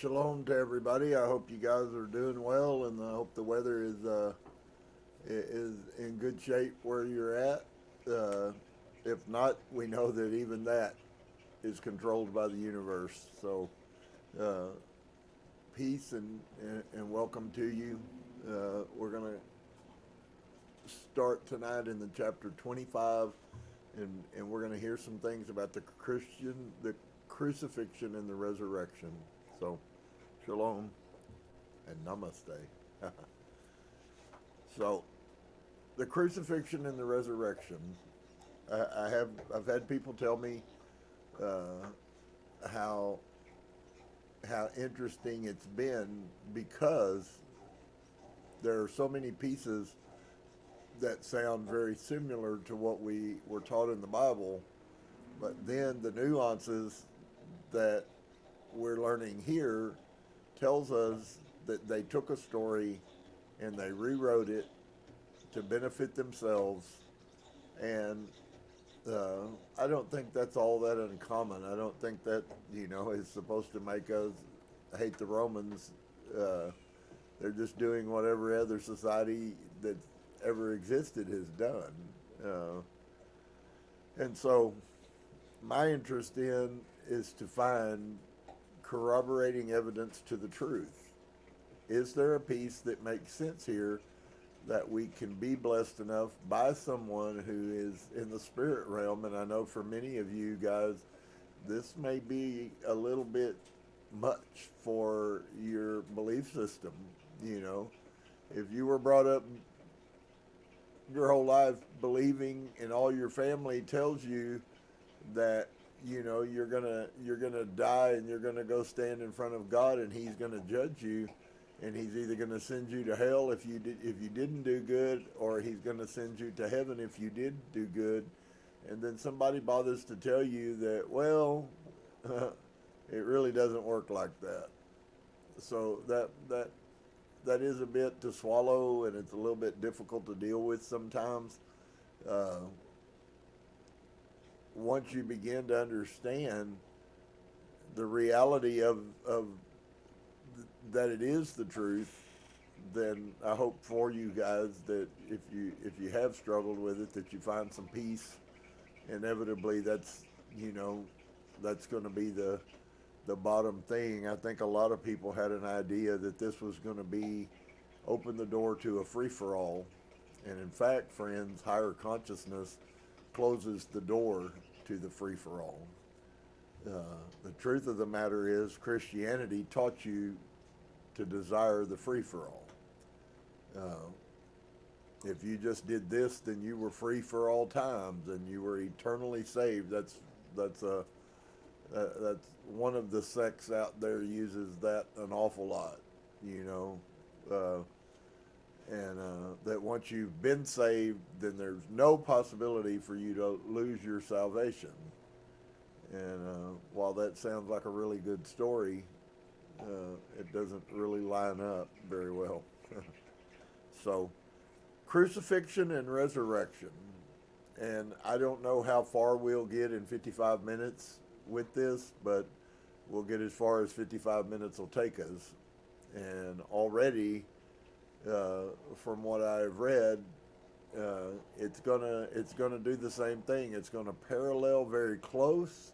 Shalom to everybody. I hope you guys are doing well, and I hope the weather is in good shape where you're at. If not, we know that even that is controlled by the universe. So peace and welcome to you. We're going to start tonight in the chapter 25, and we're going to hear some things about the crucifixion and the resurrection. So, shalom and namaste. So, the crucifixion and the resurrection. I've had people tell me how interesting it's been, because there are so many pieces that sound very similar to what we were taught in the Bible, but then the nuances that we're learning here tells us that they took a story and they rewrote it to benefit themselves. And I don't think that's all that uncommon. I don't think that, is supposed to make us hate the Romans. They're just doing whatever other society that ever existed has done. And so my interest in is to find corroborating evidence to the truth. Is there a piece that makes sense here that we can be blessed enough by someone who is in the spirit realm? And I know for many of you guys, this may be a little bit much for your belief system. If you were brought up your whole life believing, and all your family tells you that you're gonna die and you're gonna go stand in front of God and He's gonna judge you, and He's either gonna send you to hell if you didn't do good, or He's gonna send you to heaven if you did do good. And then somebody bothers to tell you that, well, it really doesn't work like that. So that is a bit to swallow, and it's a little bit difficult to deal with sometimes. Once you begin to understand the reality of that it is the truth, then I hope for you guys that if you have struggled with it, that you find some peace. Inevitably, that's going to be the bottom thing. I think a lot of people had an idea that this was going to open the door to a free-for-all. And in fact, friends, higher consciousness closes the door to the free-for-all. The truth of the matter is, Christianity taught you to desire the free-for-all. If you just did this, then you were free for all times and you were eternally saved. That's one of the sects out there uses that an awful lot, and that once you've been saved, then there's no possibility for you to lose your salvation. And while that sounds like a really good story, it doesn't really line up very well. So, crucifixion and resurrection. And I don't know how far we'll get in 55 minutes with this, but we'll get as far as 55 minutes will take us. And already, from what I've read, it's gonna do the same thing. It's gonna parallel very close,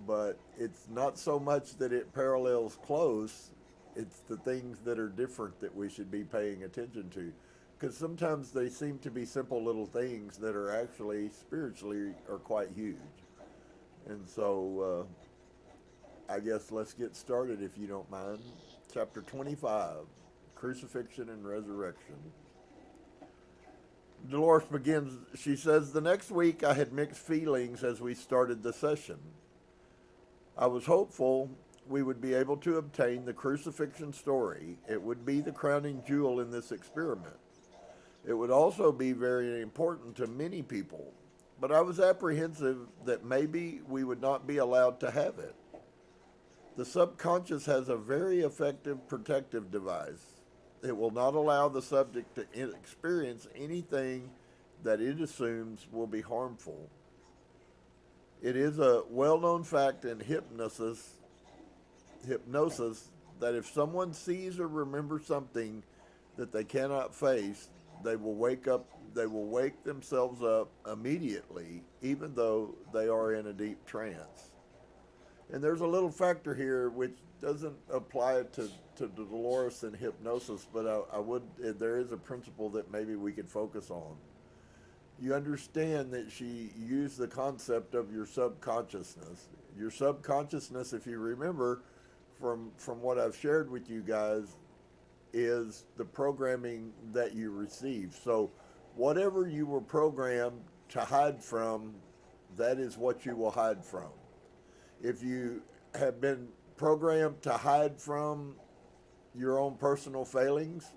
but it's not so much that it parallels close. It's the things that are different that we should be paying attention to, because sometimes they seem to be simple little things that are actually spiritually are quite huge. And so, I guess let's get started if you don't mind. Chapter 25, Crucifixion and Resurrection. Dolores begins, she says, "The next week I had mixed feelings as we started the session. I was hopeful we would be able to obtain the crucifixion story. It would be the crowning jewel in this experiment. It would also be very important to many people, but I was apprehensive that maybe we would not be allowed to have it. The subconscious has a very effective protective device. It will not allow the subject to experience anything that it assumes will be harmful. It is a well-known fact in hypnosis that if someone sees or remembers something that they cannot face, they will wake themselves up immediately, even though they are in a deep trance." And there's a little factor here which doesn't apply to Dolores and hypnosis, but there is a principle that maybe we could focus on. You understand that she used the concept of your subconsciousness. Your subconsciousness, if you remember from what I've shared with you guys, is the programming that you receive. So whatever you were programmed to hide from, that is what you will hide from. If you have been programmed to hide from your own personal failings,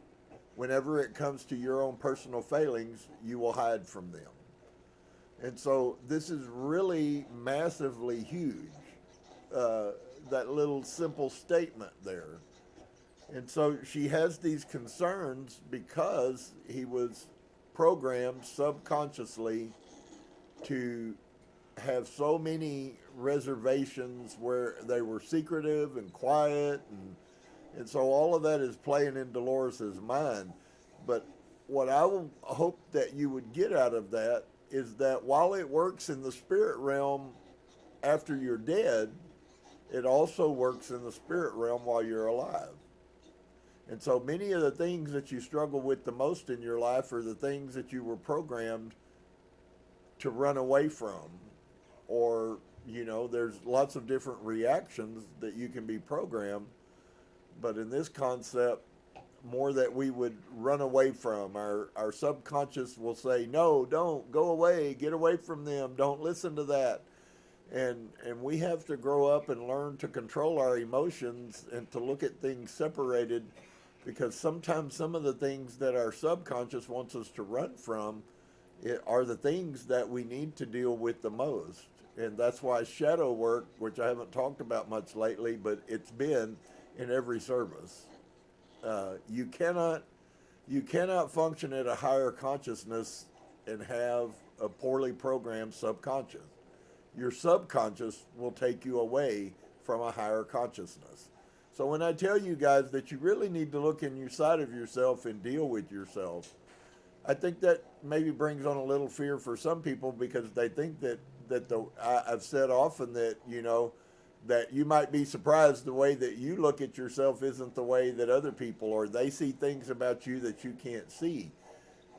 whenever it comes to your own personal failings, you will hide from them. And so this is really massively huge, that little simple statement there. And so she has these concerns because he was programmed subconsciously to have so many reservations where they were secretive and quiet, and so all of that is playing in Dolores's mind. But what I hope that you would get out of that is that while it works in the spirit realm after you're dead, it also works in the spirit realm while you're alive. And so many of the things that you struggle with the most in your life are the things that you were programmed to run away from. Or, there's lots of different reactions that you can be programmed. But in this concept, more that we would run away from. Our subconscious will say, "No, don't, go away, get away from them, don't listen to that." And we have to grow up and learn to control our emotions and to look at things separated, because sometimes some of the things that our subconscious wants us to run from are the things that we need to deal with the most. And that's why shadow work, which I haven't talked about much lately, but it's been in every service. You cannot function at a higher consciousness and have a poorly programmed subconscious. Your subconscious will take you away from a higher consciousness. So when I tell you guys that you really need to look inside of yourself and deal with yourself, I think that maybe brings on a little fear for some people, because they think that I've said often that, that you might be surprised the way that you look at yourself isn't the way that other people, or they see things about you that you can't see.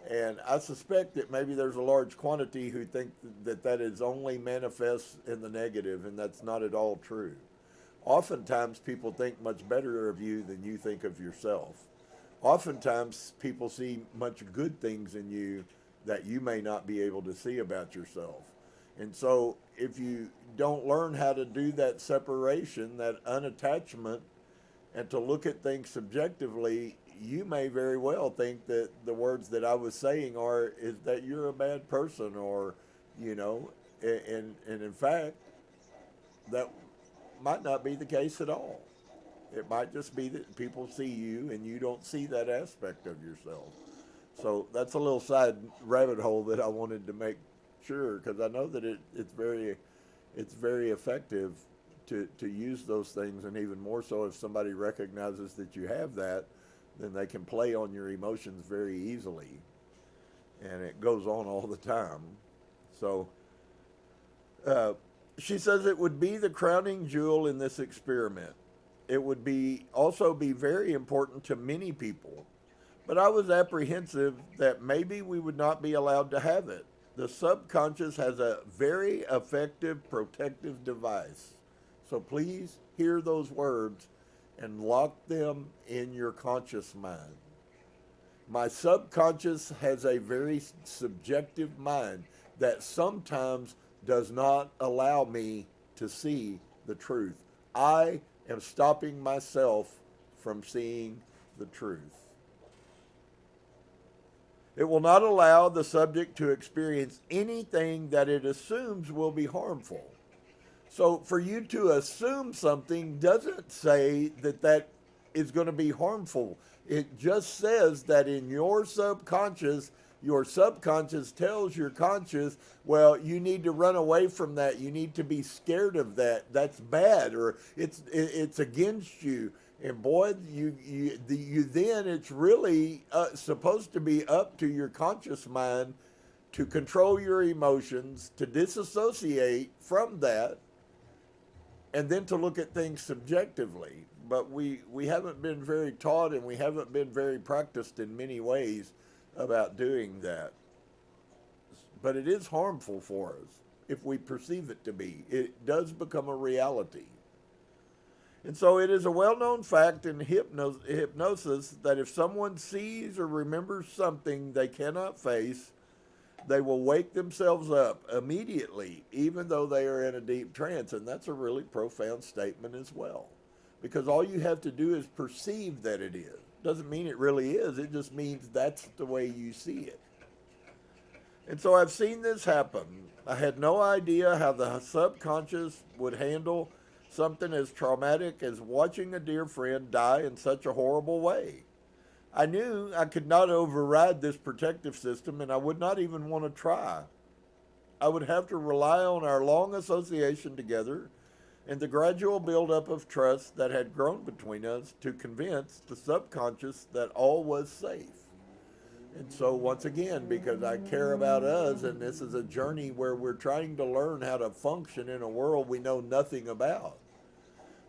And I suspect that maybe there's a large quantity who think that is only manifest in the negative, and that's not at all true. Oftentimes people think much better of you than you think of yourself. Oftentimes people see much good things in you that you may not be able to see about yourself. And so if you don't learn how to do that separation, that unattachment, and to look at things subjectively, you may very well think that the words that I was saying is that you're a bad person, or, and in fact, might not be the case at all. It might just be that people see you and you don't see that aspect of yourself. So that's a little side rabbit hole that I wanted to make sure, because I know that it's very effective to use those things, and even more so if somebody recognizes that you have that, then they can play on your emotions very easily, and it goes on all the time. So she says it would be the crowning jewel in this experiment. It would also be very important to many people, but I was apprehensive that maybe we would not be allowed to have it. The subconscious has a very effective protective device. So please hear those words and lock them in your conscious mind. My subconscious has a very subjective mind that sometimes does not allow me to see the truth. I am stopping myself from seeing the truth. It will not allow the subject to experience anything that it assumes will be harmful. So for you to assume something doesn't say that that is going to be harmful. It just says that in your subconscious tells your conscious, well, you need to run away from that. You need to be scared of that. That's bad, or it's against you. And boy, you then it's really supposed to be up to your conscious mind to control your emotions, to disassociate from that, and then to look at things subjectively. But we haven't been very taught, and we haven't been very practiced in many ways about doing that. But it is harmful for us if we perceive it to be. It does become a reality. And so it is a well-known fact in hypnosis that if someone sees or remembers something they cannot face, they will wake themselves up immediately, even though they are in a deep trance. And that's a really profound statement as well, because all you have to do is perceive that it is. Doesn't mean it really is. It just means that's the way you see it. And so I've seen this happen. I had no idea how the subconscious would handle something as traumatic as watching a dear friend die in such a horrible way. I knew I could not override this protective system, and I would not even want to try. I would have to rely on our long association together and the gradual buildup of trust that had grown between us to convince the subconscious that all was safe. And so once again, because I care about us, and this is a journey where we're trying to learn how to function in a world we know nothing about.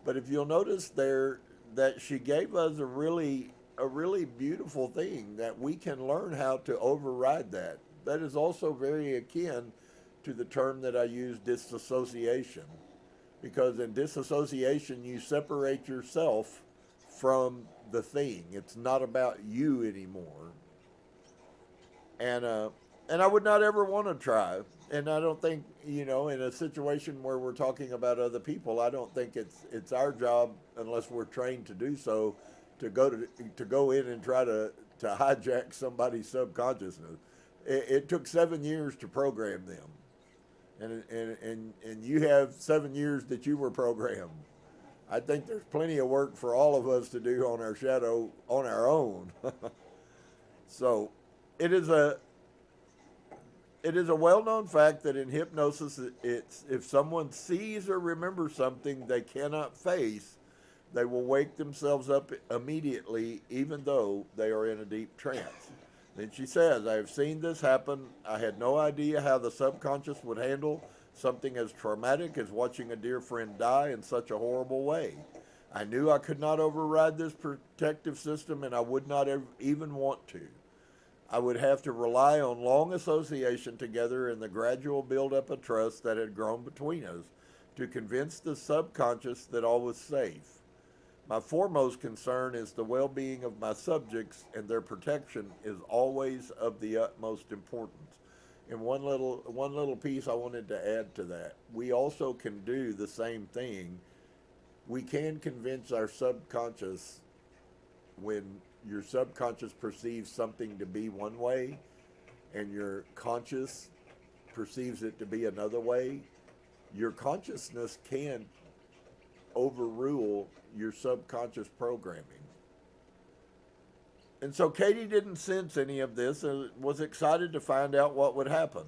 But if you'll notice there that she gave us a really beautiful thing, that we can learn how to override that. That is also very akin to the term that I use, disassociation. Because in disassociation, you separate yourself from the thing. It's not about you anymore. And I would not ever want to try. And I don't think, in a situation where we're talking about other people, I don't think it's our job, unless we're trained to do so, to go in and try to hijack somebody's subconsciousness. It took 7 years to program them. And you have 7 years that you were programmed. I think there's plenty of work for all of us to do on our shadow on our own. So it is a well-known fact that in hypnosis, it's if someone sees or remembers something they cannot face, they will wake themselves up immediately, even though they are in a deep trance. Then she says, I have seen this happen. I had no idea how the subconscious would handle something as traumatic as watching a dear friend die in such a horrible way. I knew I could not override this protective system, and I would not even want to. I would have to rely on long association together and the gradual buildup of trust that had grown between us to convince the subconscious that all was safe. My foremost concern is the well-being of my subjects, and their protection is always of the utmost importance. And one little piece I wanted to add to that. We also can do the same thing. We can convince our subconscious, when your subconscious perceives something to be one way and your conscious perceives it to be another way, your consciousness can overrule your subconscious programming. And so Katie didn't sense any of this and was excited to find out what would happen.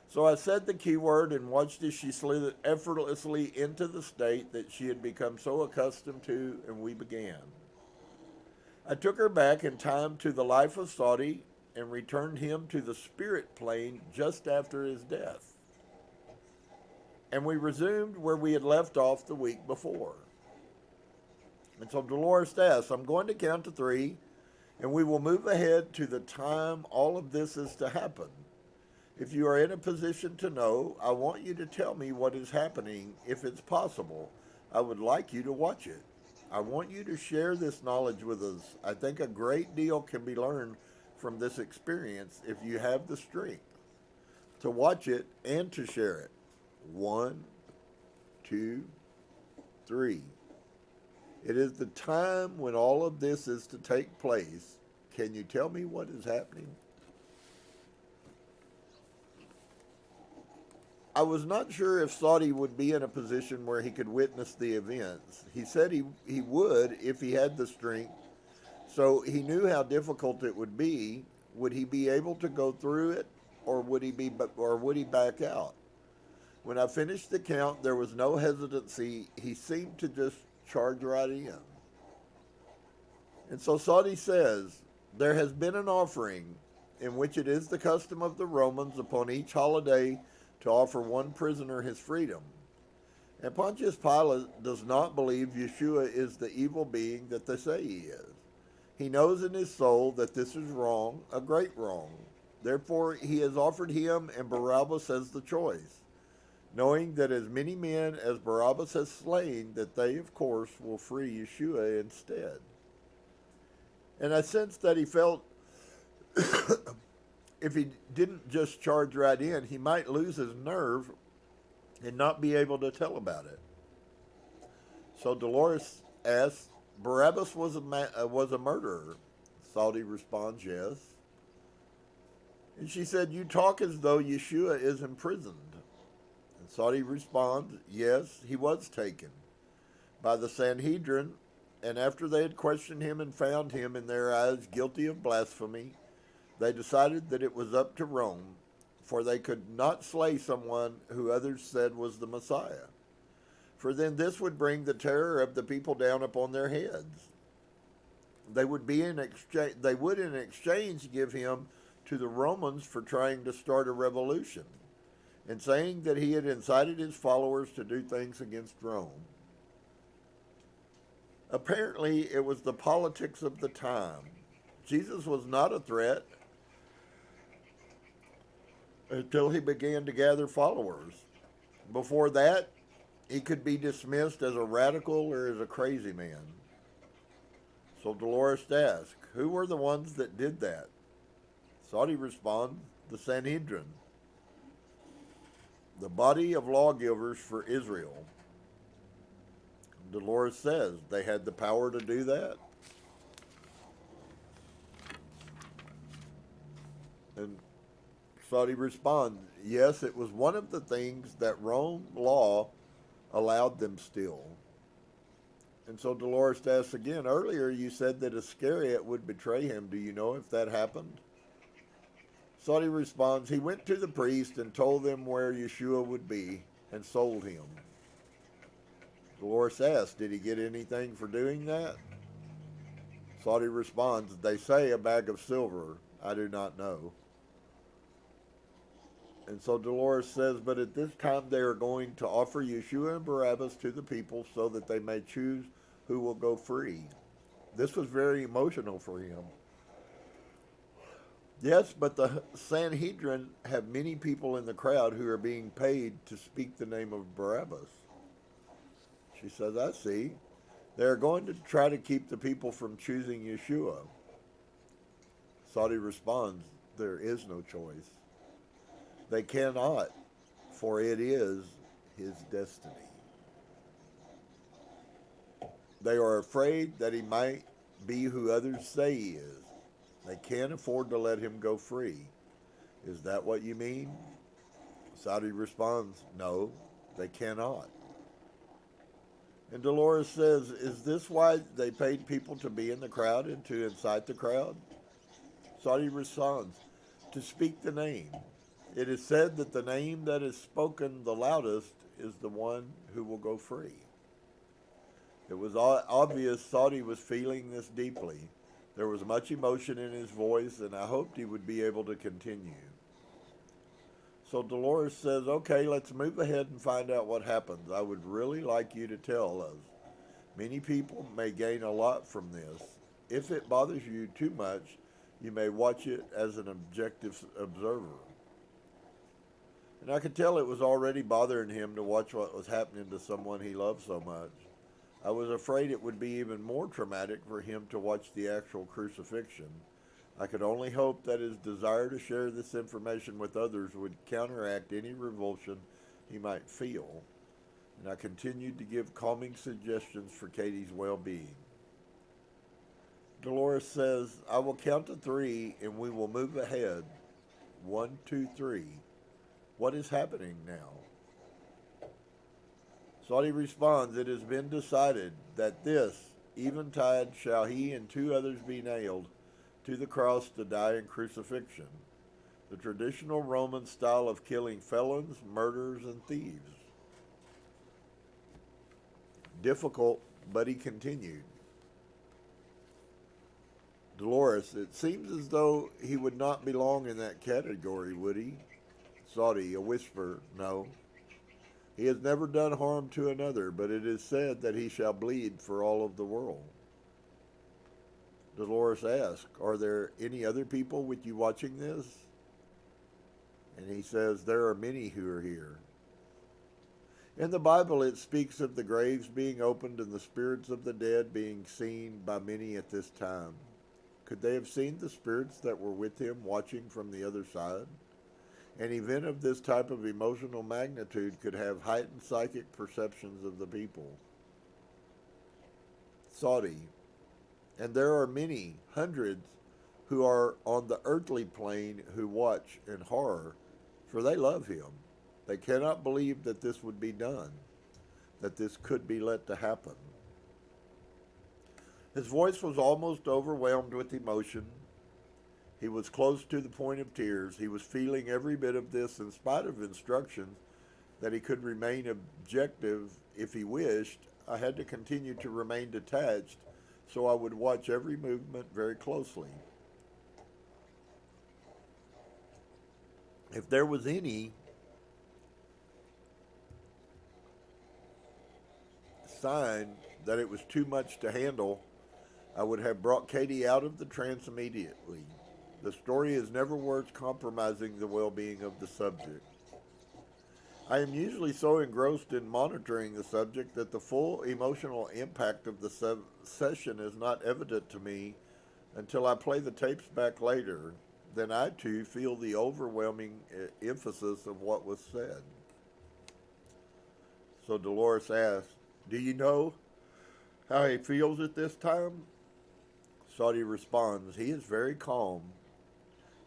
So I said the keyword and watched as she slid effortlessly into the state that she had become so accustomed to, and we began. I took her back in time to the life of Saudi and returned him to the spirit plane just after his death. And we resumed where we had left off the week before. And so Dolores asks, I'm going to count to 3, and we will move ahead to the time all of this is to happen. If you are in a position to know, I want you to tell me what is happening if it's possible. I would like you to watch it. I want you to share this knowledge with us. I think a great deal can be learned from this experience if you have the strength to watch it and to share it. 1, 2, 3. It is the time when all of this is to take place. Can you tell me what is happening? I was not sure if Saudi would be in a position where he could witness the events. He said he would if he had the strength, so he knew how difficult it would be. Would he be able to go through it, or would he back out? When I finished the count, there was no hesitancy. He seemed to just charge right in. And so Saudi says, there has been an offering in which it is the custom of the Romans upon each holiday to offer one prisoner his freedom. And Pontius Pilate does not believe Yeshua is the evil being that they say he is. He knows in his soul that this is wrong, a great wrong. Therefore, he has offered him and Barabbas as the choice, knowing that as many men as Barabbas has slain, that they, of course, will free Yeshua instead. And I sensed that he felt if he didn't just charge right in, he might lose his nerve and not be able to tell about it. So Dolores asks, Barabbas was a murderer. Saudi responds, yes. And she said, you talk as though Yeshua is imprisoned. And Saudi responds, yes, he was taken by the Sanhedrin, and after they had questioned him and found him in their eyes guilty of blasphemy, they decided that it was up to Rome, for they could not slay someone who others said was the Messiah. For then this would bring the terror of the people down upon their heads. They would in exchange give him to the Romans for trying to start a revolution and saying that he had incited his followers to do things against Rome. Apparently, it was the politics of the time. Jesus was not a threat until he began to gather followers. Before that, he could be dismissed as a radical or as a crazy man. So Dolores asked, who were the ones that did that? Saudi responds, the Sanhedrin, the body of lawgivers for Israel. Dolores says, they had the power to do that? And Saudi responds, yes, it was one of the things that Rome law allowed them still. And so Dolores asks again, earlier you said that Iscariot would betray him. Do you know if that happened? Saudi responds, he went to the priest and told them where Yeshua would be and sold him. Dolores asks, did he get anything for doing that? Saudi responds, they say a bag of silver. I do not know. And so Dolores says, but at this time they are going to offer Yeshua and Barabbas to the people so that they may choose who will go free. This was very emotional for him. Yes, but the Sanhedrin have many people in the crowd who are being paid to speak the name of Barabbas. She says, I see. They're going to try to keep the people from choosing Yeshua. Saudi responds, there is no choice. They cannot, for it is his destiny. They are afraid that he might be who others say he is. They can't afford to let him go free. Is that what you mean? Saudi responds, no, they cannot. And Dolores says, is this why they paid people to be in the crowd and to incite the crowd? Saudi responds, to speak the name. It is said that the name that is spoken the loudest is the one who will go free. It was obvious Saudi was feeling this deeply. There was much emotion in his voice, and I hoped he would be able to continue. So Dolores says, okay, let's move ahead and find out what happens. I would really like you to tell us. Many people may gain a lot from this. If it bothers you too much, you may watch it as an objective observer. And I could tell it was already bothering him to watch what was happening to someone he loved so much. I was afraid it would be even more traumatic for him to watch the actual crucifixion. I could only hope that his desire to share this information with others would counteract any revulsion he might feel. And I continued to give calming suggestions for Katie's well-being. Dolores says, I will count to 3 and we will move ahead. 1, 2, 3. What is happening now? Saudi responds, it has been decided that this eventide shall he and 2 others be nailed to the cross to die in crucifixion, the traditional Roman style of killing felons, murderers, and thieves. Difficult, but he continued. Dolores, it seems as though he would not belong in that category, would he? Saudi, a whisper, no. He has never done harm to another, but it is said that he shall bleed for all of the world. Dolores asked, are there any other people with you watching this? And he says, there are many who are here. In the Bible, it speaks of the graves being opened and the spirits of the dead being seen by many at this time. Could they have seen the spirits that were with him watching from the other side? An event of this type of emotional magnitude could have heightened psychic perceptions of the people. Saudi, and there are many, hundreds, who are on the earthly plane who watch in horror, for they love him. They cannot believe that this would be done, that this could be let to happen. His voice was almost overwhelmed with emotion. He was close to the point of tears. He was feeling every bit of this in spite of instructions that he could remain objective if he wished. I had to continue to remain detached, so I would watch every movement very closely. If there was any sign that it was too much to handle, I would have brought Katie out of the trance immediately. The story is never worth compromising the well-being of the subject. I am usually so engrossed in monitoring the subject that the full emotional impact of the session is not evident to me until I play the tapes back later. Then I too feel the overwhelming emphasis of what was said. So Dolores asks, do you know how he feels at this time? Saudi responds, he is very calm.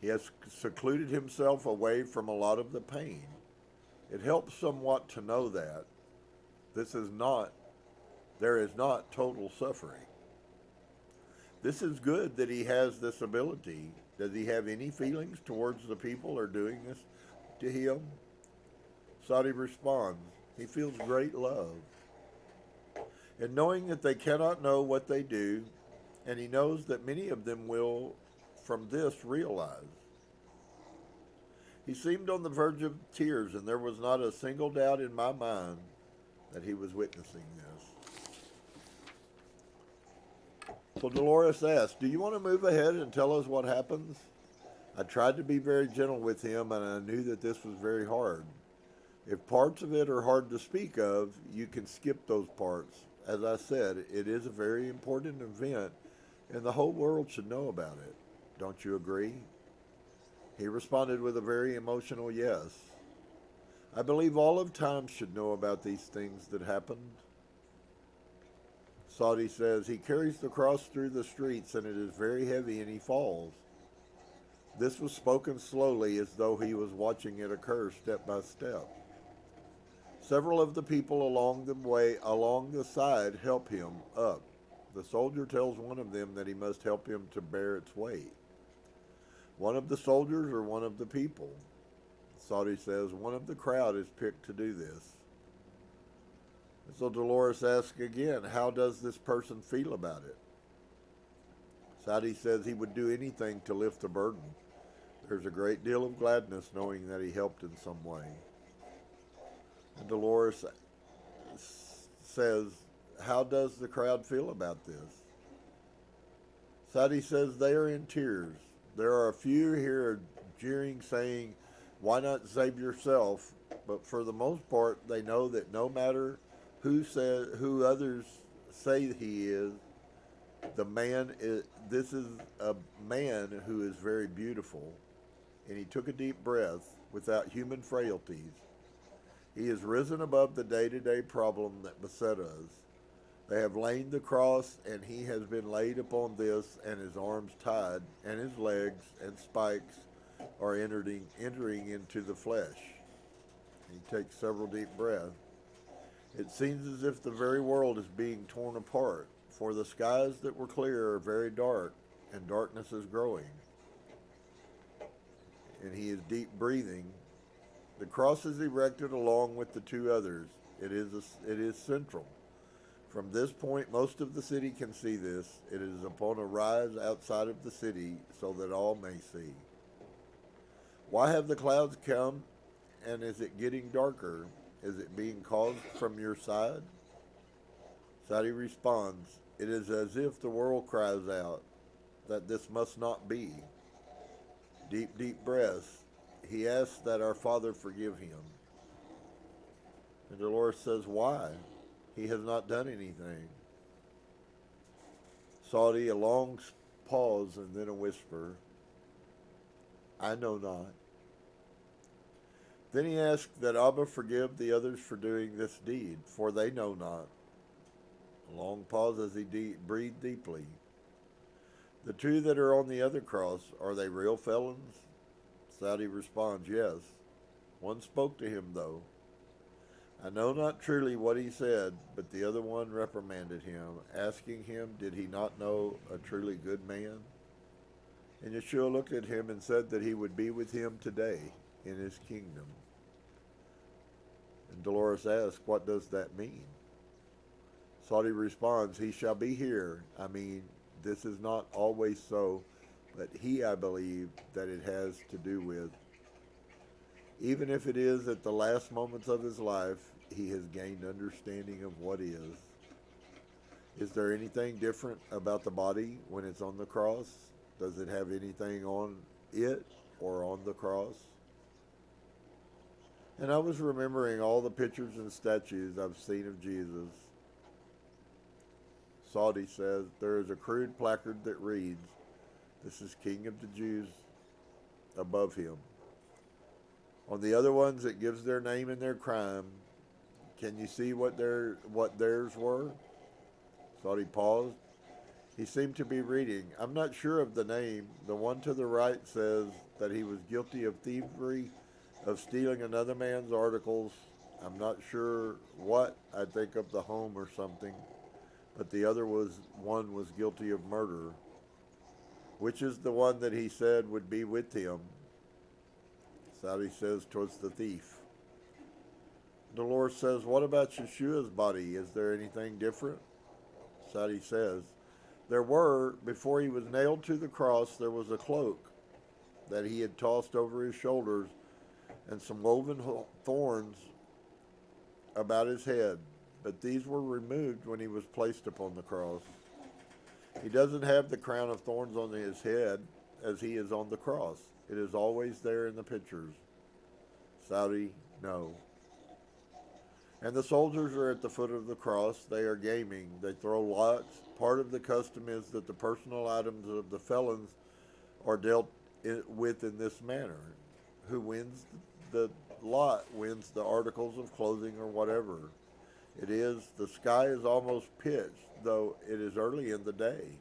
He has secluded himself away from a lot of the pain. It helps somewhat to know that there is not total suffering. This is good that he has this ability. Does he have any feelings towards the people who are doing this to him? Saudi responds, he feels great love. And knowing that they cannot know what they do, and he knows that many of them will from this realize. He seemed on the verge of tears, and there was not a single doubt in my mind that he was witnessing this. So Dolores asked, do you want to move ahead and tell us what happens? I tried to be very gentle with him, and I knew that this was very hard. If parts of it are hard to speak of, you can skip those parts. As I said, it is a very important event, and the whole world should know about it. Don't you agree? He responded with a very emotional yes. I believe all of time should know about these things that happened. Saudi says, he carries the cross through the streets and it is very heavy and he falls. This was spoken slowly as though he was watching it occur step by step. Several of the people along the side help him up. The soldier tells one of them that he must help him to bear its weight. One of the soldiers or one of the people? Saudi says, one of the crowd is picked to do this. And so Dolores asks again, how does this person feel about it? Saudi says he would do anything to lift the burden. There's a great deal of gladness knowing that he helped in some way. And Dolores says, how does the crowd feel about this? Saudi says they are in tears. There are a few here jeering, saying, why not save yourself? But for the most part, they know that no matter who others say he is, this is a man who is very beautiful. And he took a deep breath without human frailties. He has risen above the day-to-day problem that beset us. They have laid the cross, and he has been laid upon this, and his arms tied, and his legs and spikes are entering into the flesh. He takes several deep breaths. It seems as if the very world is being torn apart, for the skies that were clear are very dark, and darkness is growing. And he is deep breathing. The cross is erected along with the two others. It is central. From this point, most of the city can see this. It is upon a rise outside of the city so that all may see. Why have the clouds come, and is it getting darker? Is it being caused from your side? Saudi responds, it is as if the world cries out that this must not be. Deep, deep breaths. He asks that our Father forgive him. And Dolores says, why? He has not done anything. Saudi, a long pause and then a whisper, I know not. Then he asked that Abba forgive the others for doing this deed, for they know not. A long pause as he breathed deeply. The two that are on the other cross, are they real felons? Saudi responds, yes. One spoke to him, though. I know not truly what he said, but the other one reprimanded him, asking him, did he not know a truly good man? And Yeshua looked at him and said that he would be with him today in his kingdom. And Dolores asked, what does that mean? Saudi responds, he shall be here. I mean, this is not always so, but I believe that it has to do with. Even if it is at the last moments of his life, he has gained understanding of what is. Is there anything different about the body when it's on the cross? Does it have anything on it or on the cross? And I was remembering all the pictures and statues I've seen of Jesus. Saudi says there is a crude placard that reads, this is King of the Jews above him. On the other ones, it gives their name and their crime. Can you see what theirs were? Saudi paused. He seemed to be reading. I'm not sure of the name. The one to the right says that he was guilty of thievery, of stealing another man's articles. I'm not sure what. I think of the home or something. But the other one was guilty of murder. Which is the one that he said would be with him? Saudi says, towards the thief. Dolores says, what about Yeshua's body? Is there anything different? Saudi says, before he was nailed to the cross, there was a cloak that he had tossed over his shoulders and some woven thorns about his head. But these were removed when he was placed upon the cross. He doesn't have the crown of thorns on his head as he is on the cross. It is always there in the pictures. Saudi, no. And the soldiers are at the foot of the cross. They are gaming. They throw lots. Part of the custom is that the personal items of the felons are dealt with in this manner. Who wins the lot wins the articles of clothing or whatever. The sky is almost pitch, though it is early in the day.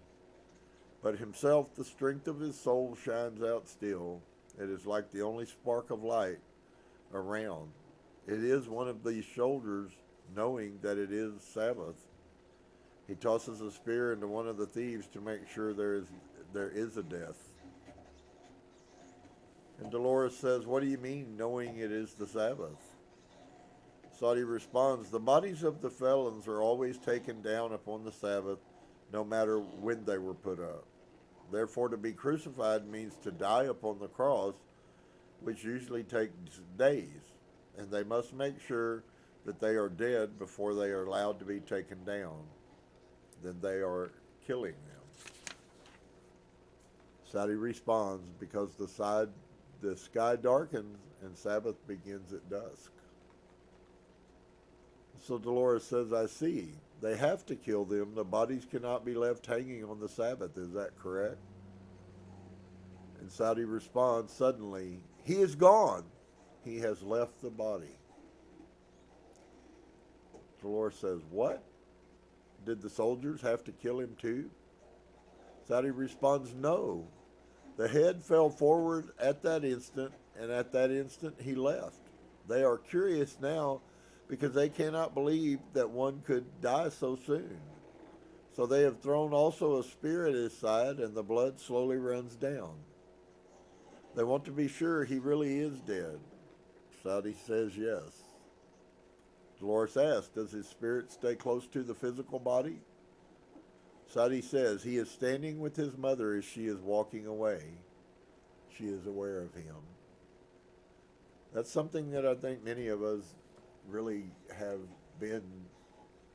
But himself, the strength of his soul shines out still. It is like the only spark of light around. It is one of these shoulders, knowing that it is Sabbath. He tosses a spear into one of the thieves to make sure there is a death. And Dolores says, "What do you mean, knowing it is the Sabbath?" Saudi responds, "The bodies of the felons are always taken down upon the Sabbath, no matter when they were put up. Therefore, to be crucified means to die upon the cross, which usually takes days, and they must make sure that they are dead before they are allowed to be taken down. Then they are killing them." Saudi responds, "Because the sky darkens and Sabbath begins at dusk." So Dolores says, "I see. They have to kill them. The bodies cannot be left hanging on the Sabbath. Is that correct?" And Saudi responds suddenly, "He is gone. He has left the body." Dolores says, "What? Did the soldiers have to kill him too?" Saudi responds, "No. The head fell forward at that instant, and at that instant he left. They are curious now because they cannot believe that one could die so soon. So they have thrown also a spear at his side, and the blood slowly runs down. They want to be sure he really is dead." Saudi says yes. Dolores asks, "Does his spirit stay close to the physical body?" Saudi says, "He is standing with his mother as she is walking away. She is aware of him." That's something that I think many of us really have been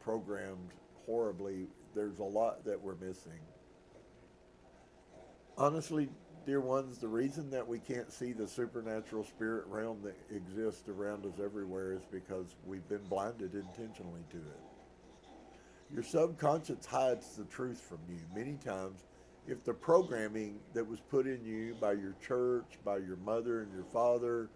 programmed horribly. There's a lot that we're missing. Honestly, dear ones, the reason that we can't see the supernatural spirit realm that exists around us everywhere is because we've been blinded intentionally to it. Your subconscious hides the truth from you. Many times, if the programming that was put in you by your church, by your mother and your father,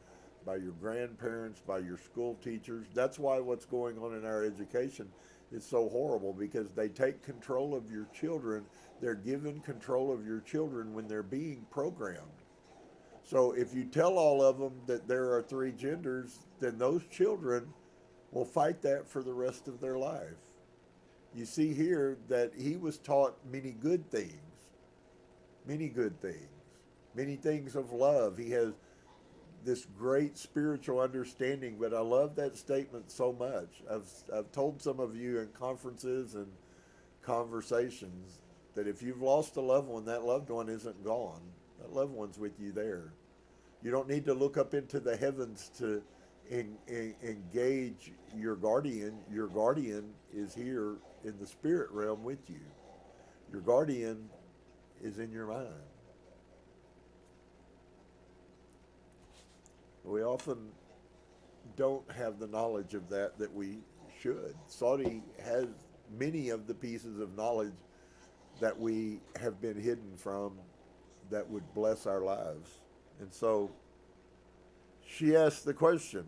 by your grandparents, by your school teachers, that's why what's going on in our education is so horrible, because they take control of your children. They're given control of your children when they're being programmed. So if you tell all of them that there are three genders, then those children will fight that for the rest of their life. You see here that he was taught many good things, many good things, many things of love. He has this great spiritual understanding, but I love that statement so much. I've told some of you in conferences and conversations that if you've lost a loved one, that loved one isn't gone. That loved one's with you there. You don't need to look up into the heavens to engage your guardian. Your guardian is here in the spirit realm with you. Your guardian is in your mind. We often don't have the knowledge of that we should. Saudi has many of the pieces of knowledge that we have been hidden from that would bless our lives. And so she asked the question,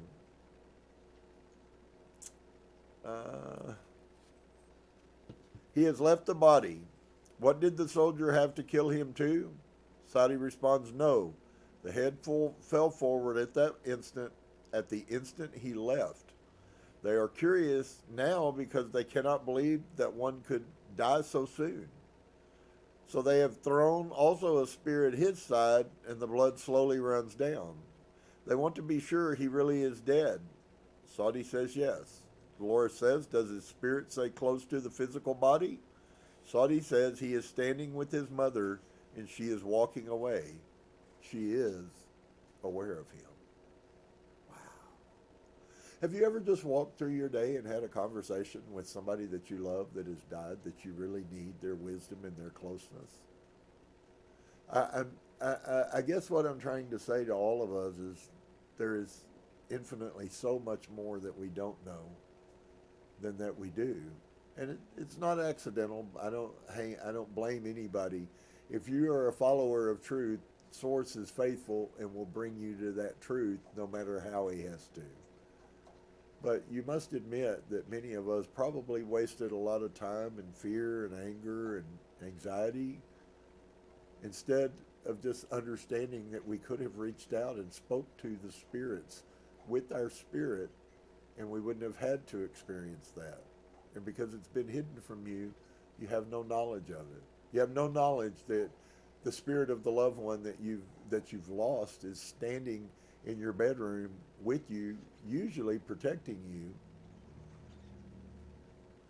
he has left the body. What did the soldier have to kill him too? Saudi responds, no. The head fell forward at that instant, at the instant he left. They are curious now because they cannot believe that one could die so soon. So they have thrown also a spear at his side, and the blood slowly runs down. They want to be sure he really is dead. Saudi says yes. Dolores says, does his spirit stay close to the physical body? Saudi says he is standing with his mother, and she is walking away. She is aware of him. Wow. Have you ever just walked through your day and had a conversation with somebody that you love that has died, that you really need their wisdom and their closeness? I guess what I'm trying to say to all of us is there is infinitely so much more that we don't know than that we do. And it's not accidental. I don't blame anybody. If you are a follower of truth, Source is faithful and will bring you to that truth no matter how he has to. But you must admit that many of us probably wasted a lot of time in fear and anger and anxiety instead of just understanding that we could have reached out and spoke to the spirits with our spirit and we wouldn't have had to experience that. And because it's been hidden from you, you have no knowledge of it. You have no knowledge that the spirit of the loved one that you've lost is standing in your bedroom with you, usually protecting you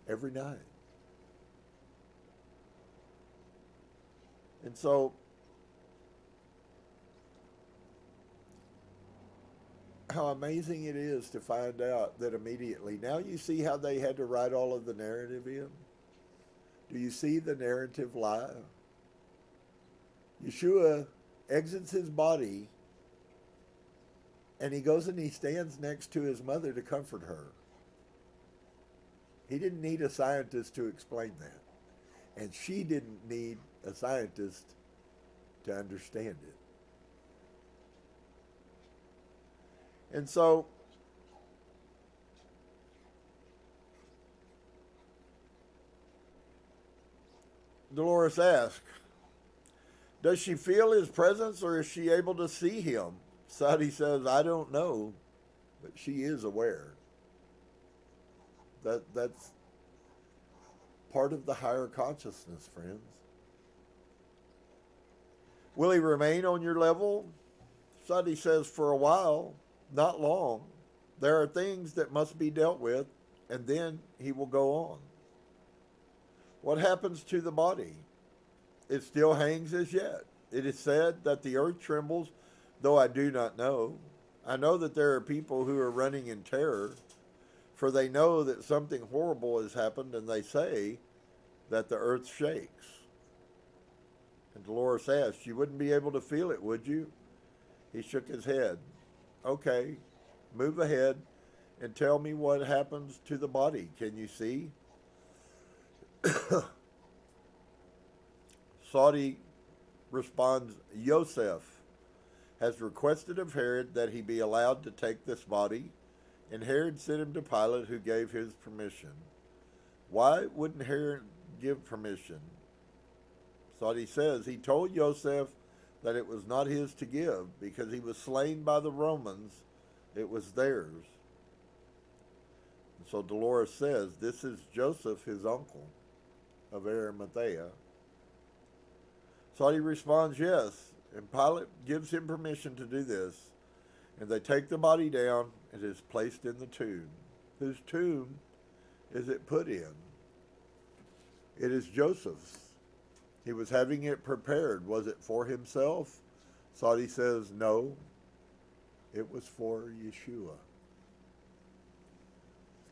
every night. And so how amazing it is to find out that immediately. Now you see how they had to write all of the narrative in? Do you see the narrative lie? Yeshua exits his body and he goes and he stands next to his mother to comfort her. He didn't need a scientist to explain that. And she didn't need a scientist to understand it. And so, Dolores asked, does she feel his presence or is she able to see him? Sadi says, I don't know, but she is aware. That's part of the higher consciousness, friends. Will he remain on your level? Sadi says, for a while, not long. There are things that must be dealt with, and then he will go on. What happens to the body? It still hangs as yet. It is said that the earth trembles, though I do not know. I know that there are people who are running in terror, for they know that something horrible has happened, and they say that the earth shakes. And Dolores asked, you wouldn't be able to feel it, would you? He shook his head. Okay, move ahead and tell me what happens to the body. Can you see? Sadi responds, Yosef has requested of Herod that he be allowed to take this body, and Herod sent him to Pilate, who gave his permission. Why wouldn't Herod give permission? Sadi says, he told Yosef that it was not his to give, because he was slain by the Romans, it was theirs. And so Dolores says, this is Joseph, his uncle, of Arimathea. Sadi responds, yes, and Pilate gives him permission to do this, and they take the body down, and it is placed in the tomb. Whose tomb is it put in? It is Joseph's. He was having it prepared. Was it for himself? Sadi says, no, it was for Yeshua.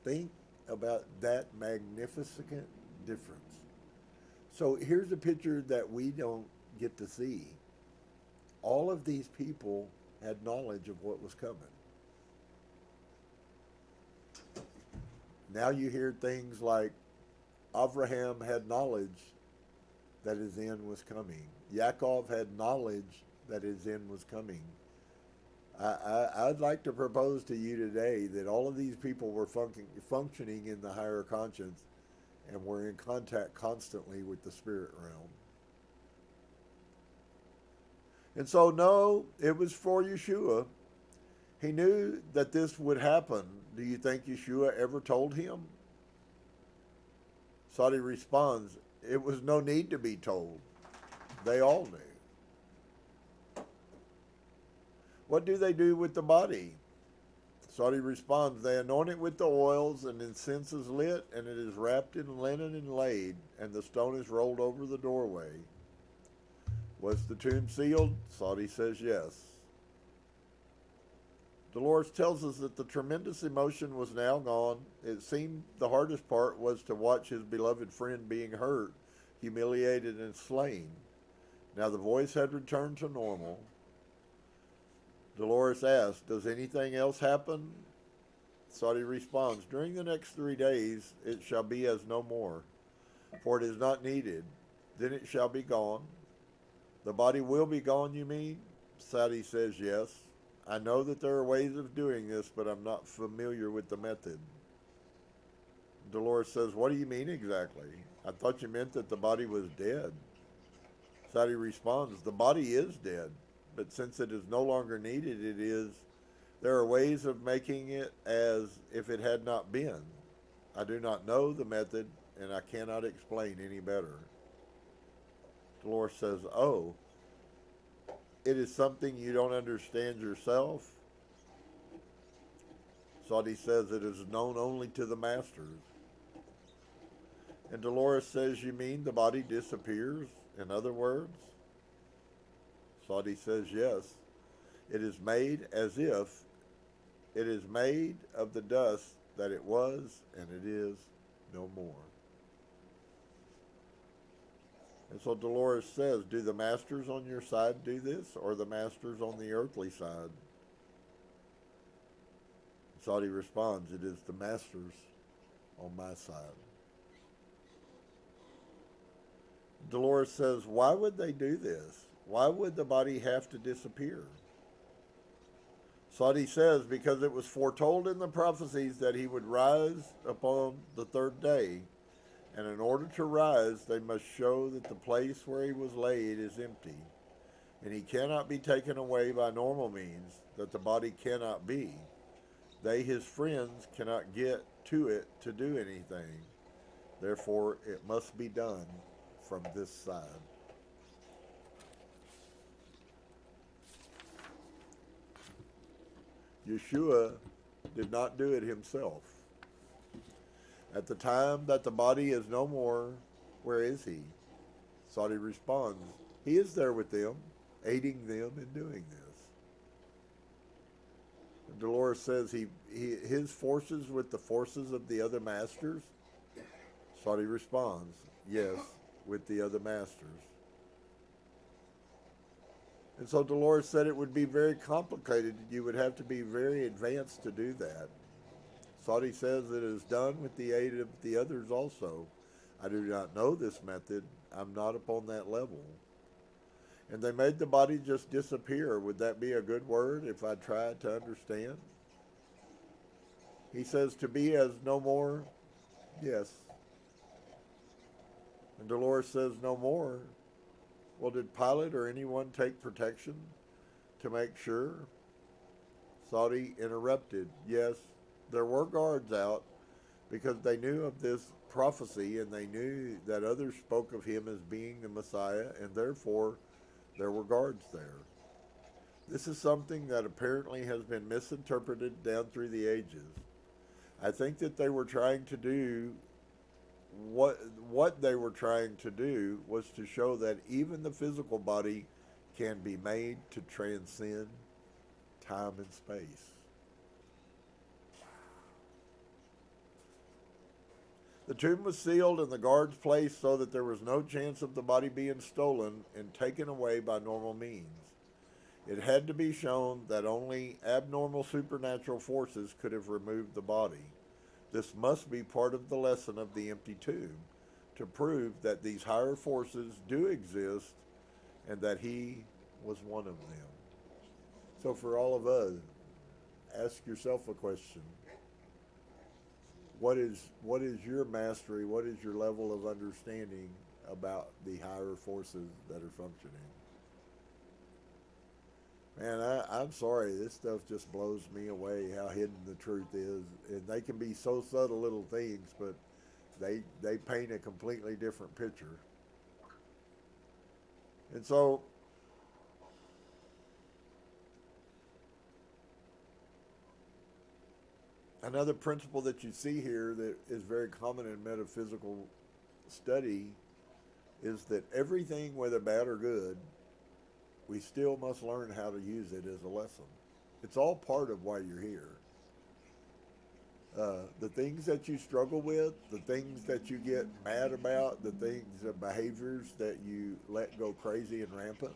Think about that magnificent difference. So here's a picture that we don't get to see. All of these people had knowledge of what was coming. Now you hear things like Abraham had knowledge that his end was coming. Yaakov had knowledge that his end was coming. I'd like to propose to you today that all of these people were functioning in the higher conscience and were in contact constantly with the spirit realm. And so, no, it was for Yeshua. He knew that this would happen. Do you think Yeshua ever told him? Sadi responds, it was no need to be told. They all knew. What do they do with the body? Sadi responds, they anoint it with the oils, and incense is lit, and it is wrapped in linen and laid, and the stone is rolled over the doorway. Was the tomb sealed? Sadi says yes. Dolores tells us that the tremendous emotion was now gone. It seemed the hardest part was to watch his beloved friend being hurt, humiliated, and slain. Now the voice had returned to normal. Dolores asked, does anything else happen? Sadi responds, during the next 3 days it shall be as no more, for it is not needed. Then it shall be gone. The body will be gone, you mean? Sadi says yes. I know that there are ways of doing this, but I'm not familiar with the method. Dolores says, what do you mean exactly? I thought you meant that the body was dead. Sadi responds, the body is dead, but since it is no longer needed, it is There are ways of making it as if it had not been. I do not know the method, and I cannot explain any better. Dolores says, oh, it is something you don't understand yourself? Saudi says it is known only to the masters. And Dolores says, you mean the body disappears, in other words? Saudi says, yes. It is made as if it is made of the dust that it was, and it is no more. And so Dolores says, do the masters on your side do this, or the masters on the earthly side? Saudi responds, it is the masters on my side. Dolores says, why would they do this? Why would the body have to disappear? Saudi says, because it was foretold in the prophecies that he would rise upon the third day, and in order to rise, they must show that the place where he was laid is empty, and he cannot be taken away by normal means, that the body cannot be. They, his friends, cannot get to it to do anything. Therefore, it must be done from this side. Yeshua did not do it himself. At the time that the body is no more, where is he? Saudi responds, he is there with them, aiding them in doing this. And Dolores says his forces with the forces of the other masters? Saudi responds, yes, with the other masters. And so Dolores said it would be very complicated. You would have to be very advanced to do that. Saudi says it is done with the aid of the others also. I do not know this method. I'm not upon that level. And they made the body just disappear. Would that be a good word if I tried to understand? He says to be as no more, yes. And Dolores says no more. Well, did Pilate or anyone take protection to make sure? Saudi interrupted. Yes, there were guards out because they knew of this prophecy and they knew that others spoke of him as being the Messiah, and therefore there were guards there. This is something that apparently has been misinterpreted down through the ages. I think that they were trying to do what they were trying to do was to show that even the physical body can be made to transcend time and space. The tomb was sealed and the guards placed so that there was no chance of the body being stolen and taken away by normal means. It had to be shown that only abnormal supernatural forces could have removed the body. This must be part of the lesson of the empty tomb, to prove that these higher forces do exist and that he was one of them. So for all of us, ask yourself a question. What is your mastery? What is your level of understanding about the higher forces that are functioning? Man, I'm sorry, this stuff just blows me away, how hidden the truth is. And they can be so subtle little things, but they paint a completely different picture. And so, another principle that you see here that is very common in metaphysical study is that everything, whether bad or good, we still must learn how to use it as a lesson. It's all part of why you're here. The things that you struggle with, the things that you get mad about, the behaviors that you let go crazy and rampant,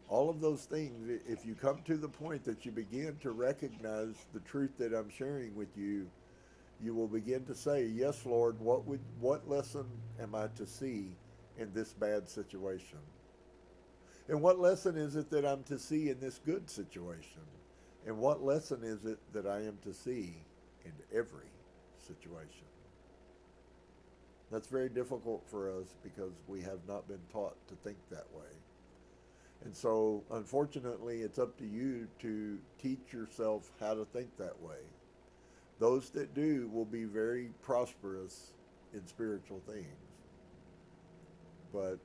all of those things, if you come to the point that you begin to recognize the truth that I'm sharing with you, you will begin to say, yes, Lord, what lesson am I to see in this bad situation? And what lesson is it that I'm to see in this good situation? And what lesson is it that I am to see in every situation? That's very difficult for us because we have not been taught to think that way. And so, unfortunately, it's up to you to teach yourself how to think that way. Those that do will be very prosperous in spiritual things. But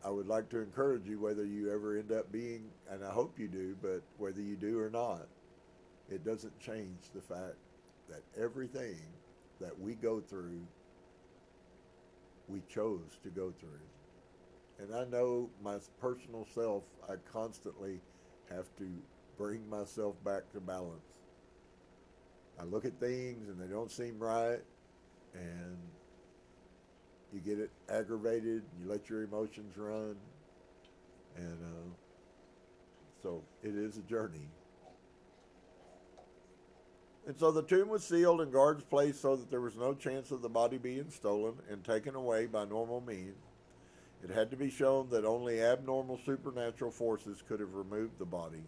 I would like to encourage you, whether you ever end up being, and I hope you do, but whether you do or not, it doesn't change the fact that everything that we go through, we chose to go through. And I know my personal self, I constantly have to bring myself back to balance. I look at things and they don't seem right, and you get it aggravated, you let your emotions run, and so it is a journey. And so the tomb was sealed and guards placed so that there was no chance of the body being stolen and taken away by normal means. It had to be shown that only abnormal supernatural forces could have removed the body.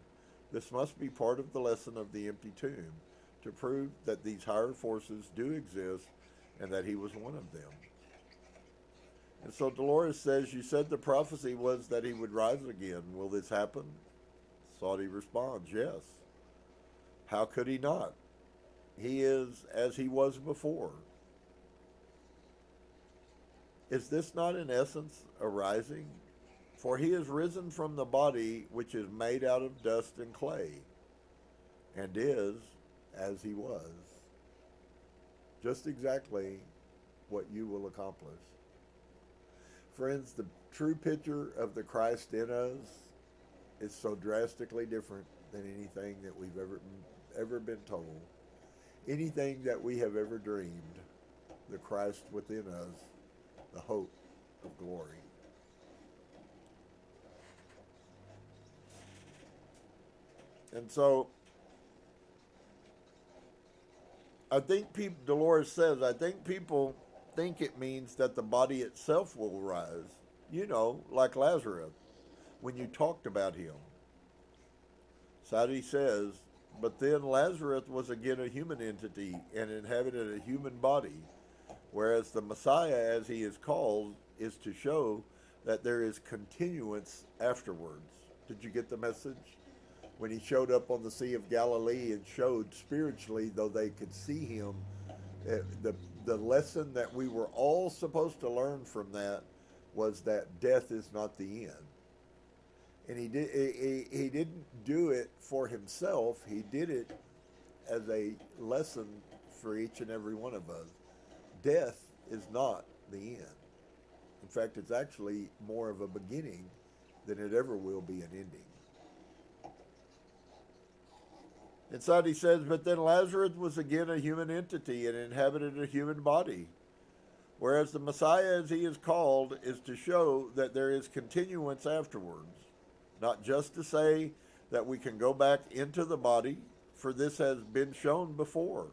This must be part of the lesson of the empty tomb, to prove that these higher forces do exist and that he was one of them. And so Dolores says, you said the prophecy was that he would rise again. Will this happen? Saudi responds, yes. How could he not? He is as he was before. Is this not in essence a rising? For he is risen from the body which is made out of dust and clay, and is as he was. Just exactly what you will accomplish. Friends, the true picture of the Christ in us is so drastically different than anything that we've ever been told. Anything that we have ever dreamed, the Christ within us, the hope of glory. And so, I think Dolores says, I think people think it means that the body itself will rise. You know, like Lazarus, when you talked about him. Saudi says, but then Lazarus was again a human entity and inhabited a human body, whereas the Messiah, as he is called, is to show that there is continuance afterwards. Did you get the message? When he showed up on the Sea of Galilee and showed spiritually, though they could see him, the lesson that we were all supposed to learn from that was that death is not the end. And he didn't do it for himself. He did it as a lesson for each and every one of us. Death is not the end. In fact, it's actually more of a beginning than it ever will be an ending. Inside he says, but then Lazarus was again a human entity and inhabited a human body, whereas the Messiah, as he is called, is to show that there is continuance afterwards, not just to say that we can go back into the body, for this has been shown before,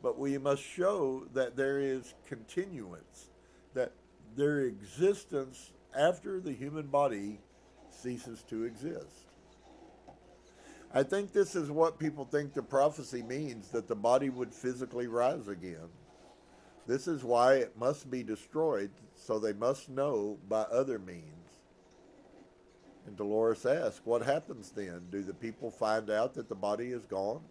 but we must show that there is continuance, that their existence after the human body ceases to exist. I think this is what people think the prophecy means, that the body would physically rise again. This is why it must be destroyed, so they must know by other means. And Dolores asks, what happens then? Do the people find out that the body is gone?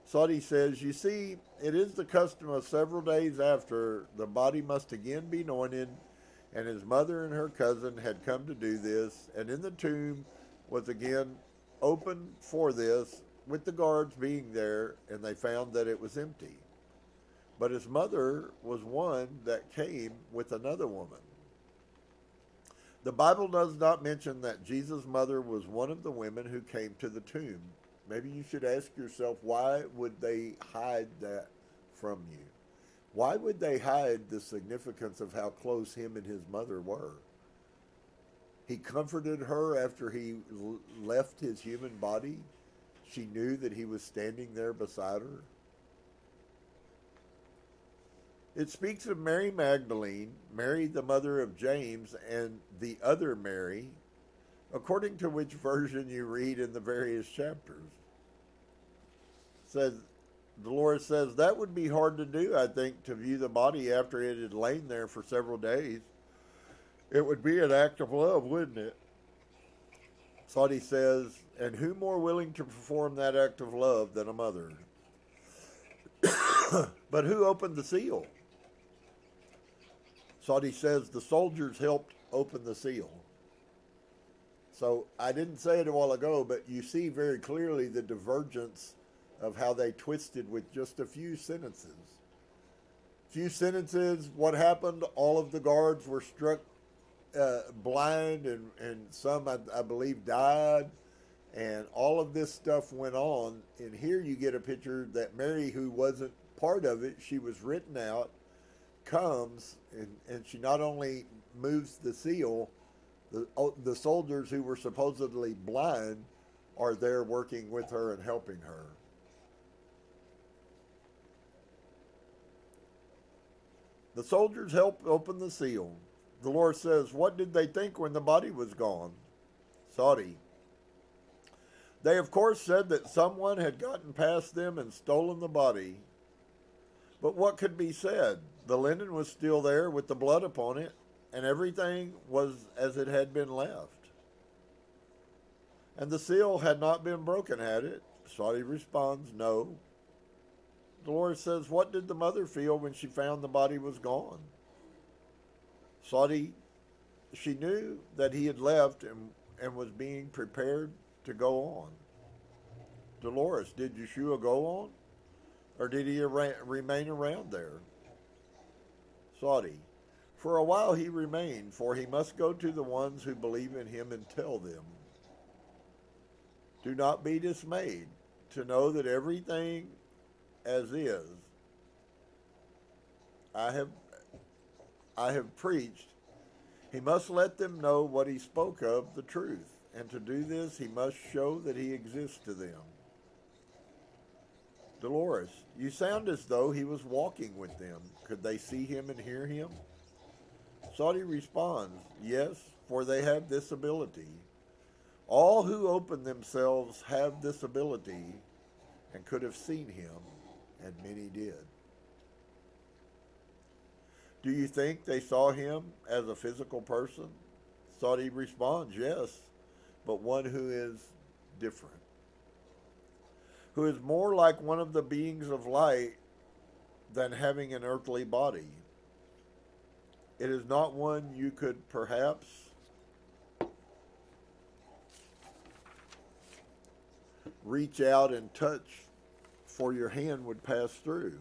Saudi says, you see, it is the custom of several days after, the body must again be anointed, and his mother and her cousin had come to do this, and in the tomb was again open for this, with the guards being there, and they found that it was empty. But his mother was one that came with another woman. The Bible does not mention that Jesus' mother was one of the women who came to the tomb. Maybe you should ask yourself, why would they hide that from you? Why would they hide the significance of how close him and his mother were? He comforted her after he left his human body. She knew that he was standing there beside her. It speaks of Mary Magdalene, Mary the mother of James, and the other Mary, according to which version you read in the various chapters. Dolores says, that would be hard to do, I think, to view the body after it had lain there for several days. It would be an act of love, wouldn't it? Saudi says, and who more willing to perform that act of love than a mother? But who opened the seal? Saudi says the soldiers helped open the seal. So I didn't say it a while ago, but you see very clearly the divergence of how they twisted with just a few sentences. What happened? All of the guards were struck blind, and some, I believe, died. And all of this stuff went on. And here you get a picture that Mary, who wasn't part of it, she was written out, comes, and she not only moves the seal, the soldiers who were supposedly blind are there working with her and helping her. The soldiers helped open the seal. Dolores says, what did they think when the body was gone? Saudi. They, of course, said that someone had gotten past them and stolen the body. But what could be said? The linen was still there with the blood upon it, and everything was as it had been left. And the seal had not been broken, had it? Saudi responds, no. Dolores says, what did the mother feel when she found the body was gone? Saudi, she knew that he had left and was being prepared to go on. Dolores, did Yeshua go on? Or did he remain around there? Saudi, for a while he remained, for he must go to the ones who believe in him and tell them. Do not be dismayed to know that everything as is I have preached. He must let them know what he spoke of, the truth, and to do this he must show that he exists to them. Dolores, you sound as though he was walking with them. Could they see him and hear him? Saudi responds, yes, for they have this ability. All who open themselves have this ability and could have seen him, and many did. Do you think they saw him as a physical person? Saudi responds, yes, but one who is different, who is more like one of the beings of light than having an earthly body. It is not one you could perhaps reach out and touch, for your hand would pass through.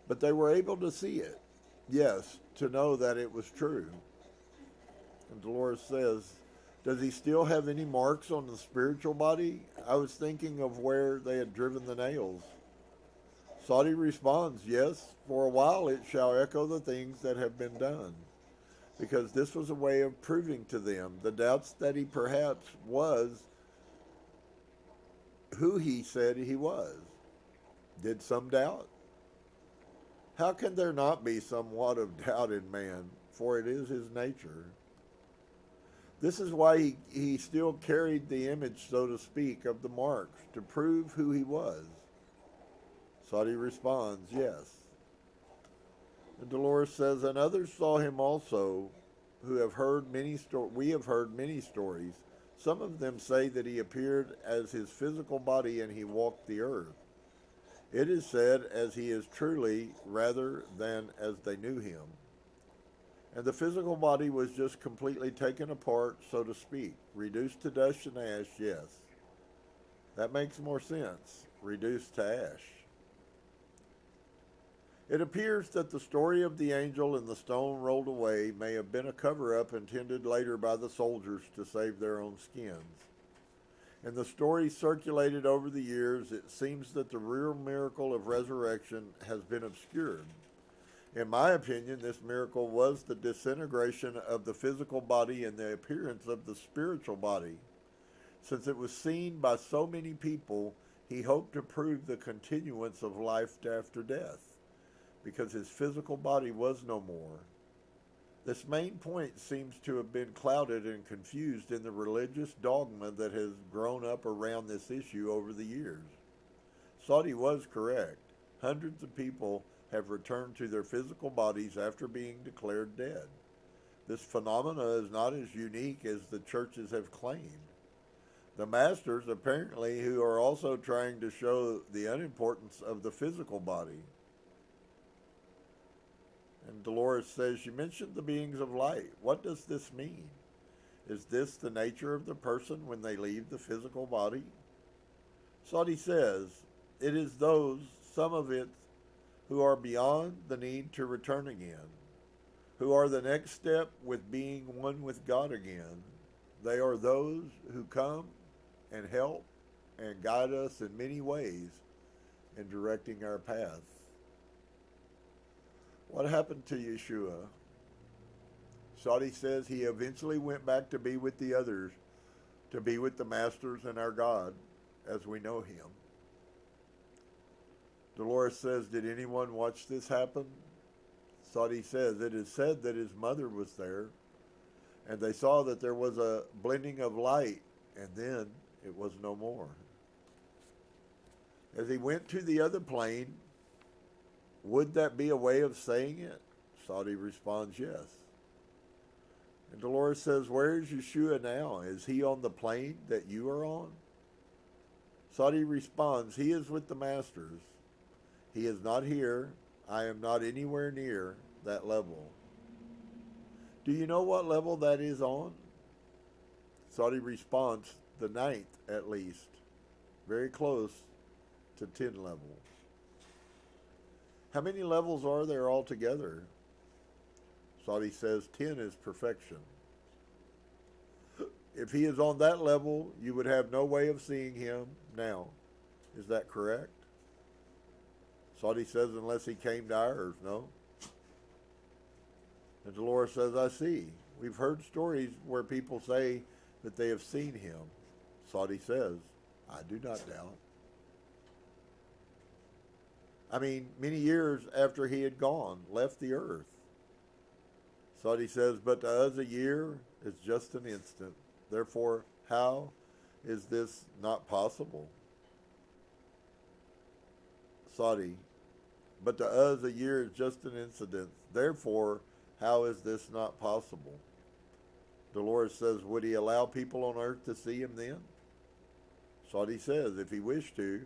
But they were able to see it, yes, to know that it was true. And Dolores says, does he still have any marks on the spiritual body? I was thinking of where they had driven the nails. Saudi responds, yes, for a while it shall echo the things that have been done, because this was a way of proving to them the doubts that he perhaps was who he said he was. Did some doubt? How can there not be somewhat of doubt in man, for it is his nature? This is why he still carried the image, so to speak, of the marks, to prove who he was. Saudi responds, yes. And Dolores says, and others saw him also, who have heard many we have heard many stories. Some of them say that he appeared as his physical body and he walked the earth. It is said as he is truly, rather than as they knew him. And the physical body was just completely taken apart, so to speak, reduced to dust and ash, yes. That makes more sense, reduced to ash. It appears that the story of the angel and the stone rolled away may have been a cover-up intended later by the soldiers to save their own skins. And the story circulated over the years, it seems that the real miracle of resurrection has been obscured. In my opinion, this miracle was the disintegration of the physical body and the appearance of the spiritual body. Since it was seen by so many people, he hoped to prove the continuance of life after death, because his physical body was no more. This main point seems to have been clouded and confused in the religious dogma that has grown up around this issue over the years. Saudi was correct. Hundreds of people have returned to their physical bodies after being declared dead. This phenomena is not as unique as the churches have claimed. The masters, apparently, who are also trying to show the unimportance of the physical body. And Dolores says, you mentioned the beings of light. What does this mean? Is this the nature of the person when they leave the physical body? Sadi says, it is those, some of it, who are beyond the need to return again, who are the next step with being one with God again. They are those who come and help and guide us in many ways in directing our path. What happened to Yeshua? Sadi says he eventually went back to be with the others, to be with the masters and our God as we know him. Dolores says, did anyone watch this happen? Sadi says, it is said that his mother was there, and they saw that there was a blending of light, and then it was no more. As he went to the other plane, would that be a way of saying it? Sadi responds, yes. And Dolores says, where is Yeshua now? Is he on the plane that you are on? Sadi responds, he is with the masters. He is not here. I am not anywhere near that level. Do you know what level that is on? Sadi responds, the 9th at least. Very close to 10 level. How many levels are there altogether? Sadi says 10 is perfection. If he is on that level, you would have no way of seeing him now. Is that correct? Sadi says, unless he came to ours, no. And Dolores says, I see. We've heard stories where people say that they have seen him. Sadi says, I do not doubt. I mean, many years after he had gone, left the earth. Sadi says, but to us a year is just an instant. Therefore, how is this not possible? Sadi, but to us a year is just an incident. Therefore, how is this not possible? Dolores says, would he allow people on earth to see him then? Sadi says, if he wished to.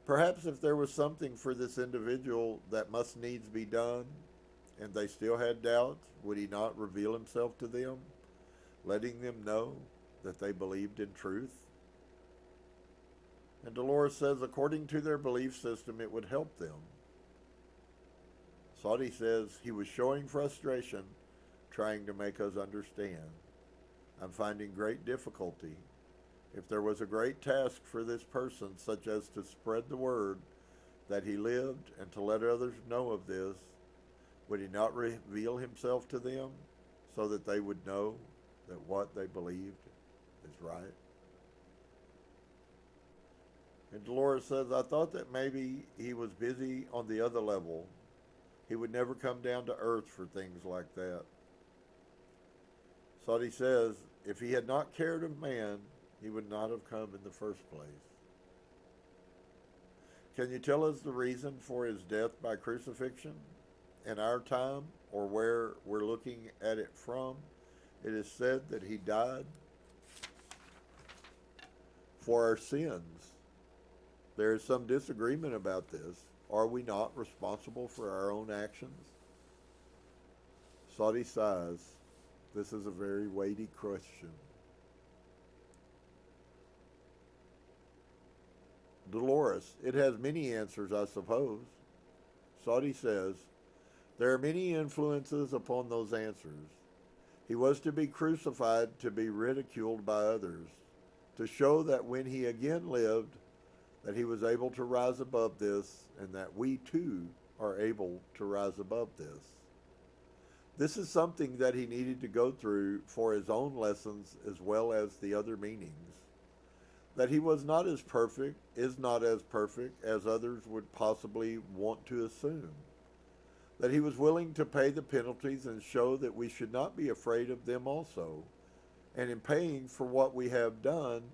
Perhaps if there was something for this individual that must needs be done, and they still had doubts, would he not reveal himself to them, letting them know that they believed in truth? And Dolores says, according to their belief system, it would help them. Sadi says, he was showing frustration, trying to make us understand. I'm finding great difficulty. If there was a great task for this person, such as to spread the word that he lived and to let others know of this, would he not reveal himself to them so that they would know that what they believed is right? And Dolores says, I thought that maybe he was busy on the other level. He would never come down to earth for things like that. Sadi says, if he had not cared of man, he would not have come in the first place. Can you tell us the reason for his death by crucifixion? In our time, or where we're looking at it from, it is said that he died for our sins. There is some disagreement about this. Are we not responsible for our own actions? Sadi sighs. This is a very weighty question. Dolores, it has many answers, I suppose. Sadi says, there are many influences upon those answers. He was to be crucified to be ridiculed by others, to show that when he again lived, that he was able to rise above this, and that we too are able to rise above this. This is something that he needed to go through for his own lessons as well as the other meanings. That he was not as perfect, is not as perfect as others would possibly want to assume. That he was willing to pay the penalties and show that we should not be afraid of them also. And in paying for what we have done,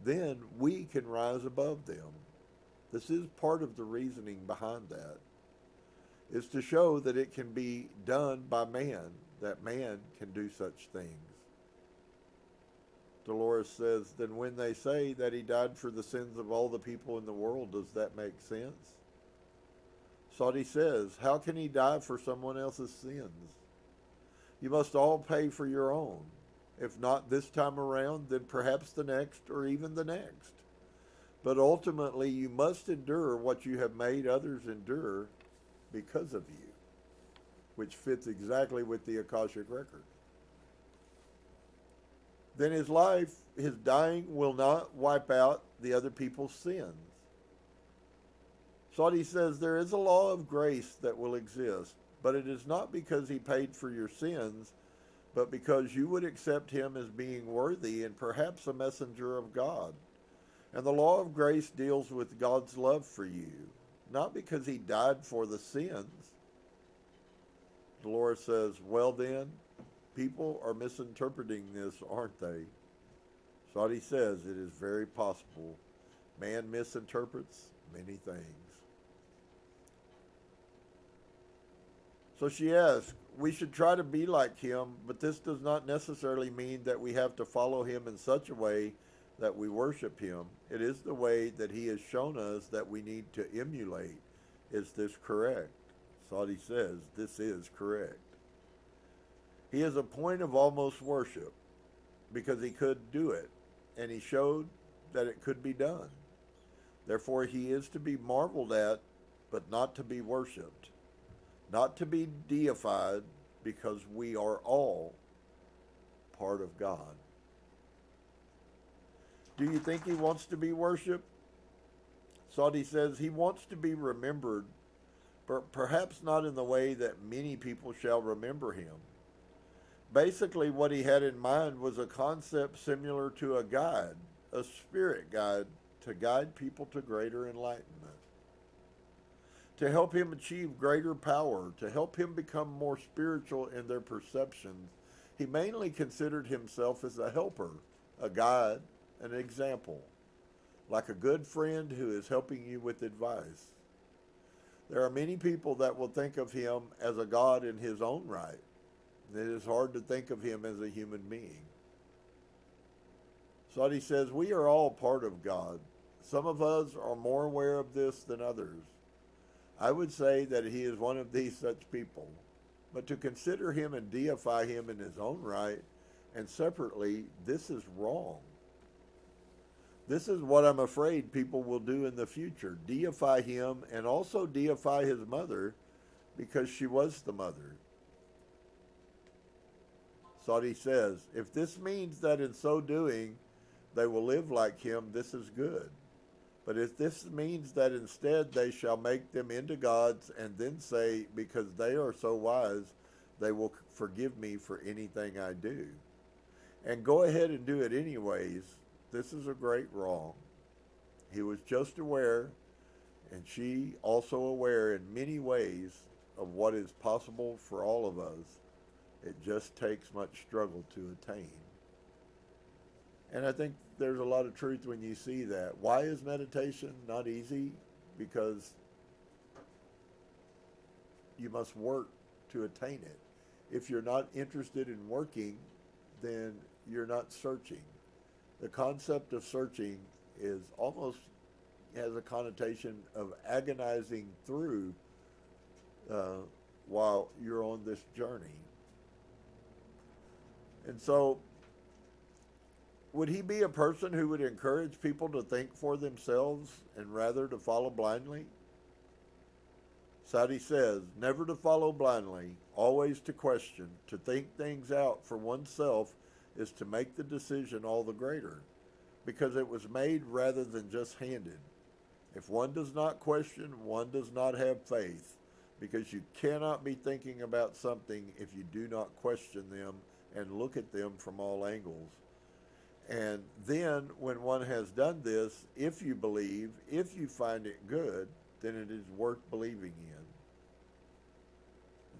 then we can rise above them. This is part of the reasoning behind that, is to show that it can be done by man, that man can do such things. Dolores says, then when they say that he died for the sins of all the people in the world, does that make sense? Saudi says, how can he die for someone else's sins? You must all pay for your own. If not this time around, then perhaps the next or even the next. But ultimately, you must endure what you have made others endure because of you, which fits exactly with the Akashic record. Then his life, his dying, will not wipe out the other people's sins. Saudi says there is a law of grace that will exist, but it is not because he paid for your sins, but because you would accept him as being worthy and perhaps a messenger of God. And the law of grace deals with God's love for you, not because he died for the sins. Dolores says, well then, people are misinterpreting this, aren't they? Saudi says it is very possible. Man misinterprets many things. So she asks, we should try to be like him, but this does not necessarily mean that we have to follow him in such a way that we worship him. It is the way that he has shown us that we need to emulate. Is this correct? Saudi says this is correct. He is a point of almost worship because he could do it, and he showed that it could be done. Therefore, he is to be marveled at, but not to be worshipped, not to be deified, because we are all part of God. Do you think he wants to be worshipped? Saudi says he wants to be remembered, but perhaps not in the way that many people shall remember him. Basically, what he had in mind was a concept similar to a guide, a spirit guide, to guide people to greater enlightenment, to help him achieve greater power, to help him become more spiritual in their perceptions. He mainly considered himself as a helper, a guide, an example, like a good friend who is helping you with advice. There are many people that will think of him as a God in his own right. It is hard to think of him as a human being. Saudi says, we are all part of God. Some of us are more aware of this than others. I would say that he is one of these such people. But to consider him and deify him in his own right and separately, this is wrong. This is what I'm afraid people will do in the future. Deify him and also deify his mother because she was the mother. Saudi says, if this means that in so doing they will live like him, this is good. But if this means that instead they shall make them into gods and then say, because they are so wise, they will forgive me for anything I do, and go ahead and do it anyways, this is a great wrong. He was just aware, and she also aware in many ways of what is possible for all of us. It just takes much struggle to attain. And I think there's a lot of truth when you see that. Why is meditation not easy? Because you must work to attain it. If you're not interested in working, then you're not searching. The concept of searching is almost has a connotation of agonizing through while you're on this journey. And so, would he be a person who would encourage people to think for themselves and rather to follow blindly? Saudi says, never to follow blindly, always to question, to think things out for oneself is to make the decision all the greater, because it was made rather than just handed. If one does not question, one does not have faith, because you cannot be thinking about something if you do not question them and look at them from all angles. And then when one has done this, if you believe, if you find it good, then it is worth believing in.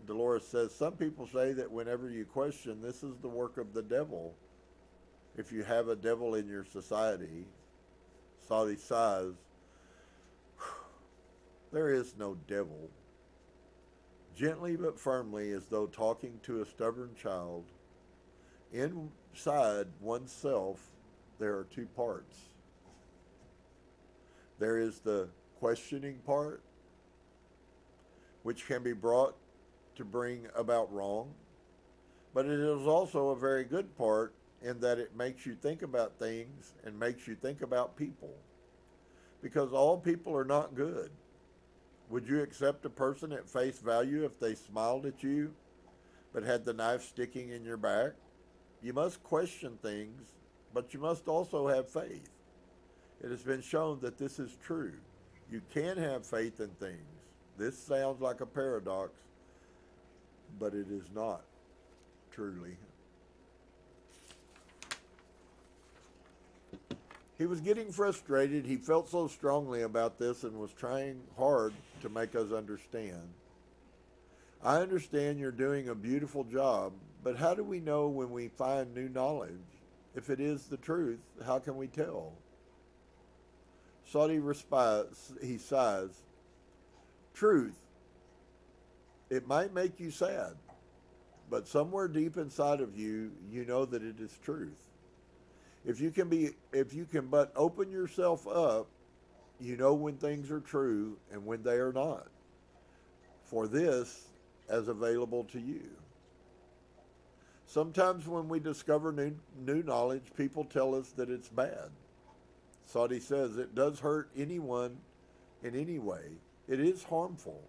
Dolores says, some people say that whenever you question, this is the work of the devil. If you have a devil in your society, Saudi sighs, there is no devil. Gently but firmly, as though talking to a stubborn child, inside oneself, there are two parts. There is the questioning part, which can be brought to bring about wrong, but it is also a very good part in that it makes you think about things and makes you think about people. Because all people are not good. Would you accept a person at face value if they smiled at you but had the knife sticking in your back? You must question things, but you must also have faith. It has been shown that this is true. You can have faith in things. This sounds like a paradox, but it is not truly. He was getting frustrated. He felt so strongly about this and was trying hard to make us understand. I understand you're doing a beautiful job, but how do we know when we find new knowledge? If it is the truth, how can we tell? Saudi responds, he sighs, truth, it might make you sad, but somewhere deep inside of you, you know that it is truth. If you can but open yourself up, you know when things are true and when they are not. For this as available to you. Sometimes when we discover new knowledge, people tell us that it's bad. Saudi says it does hurt anyone in any way. It is harmful.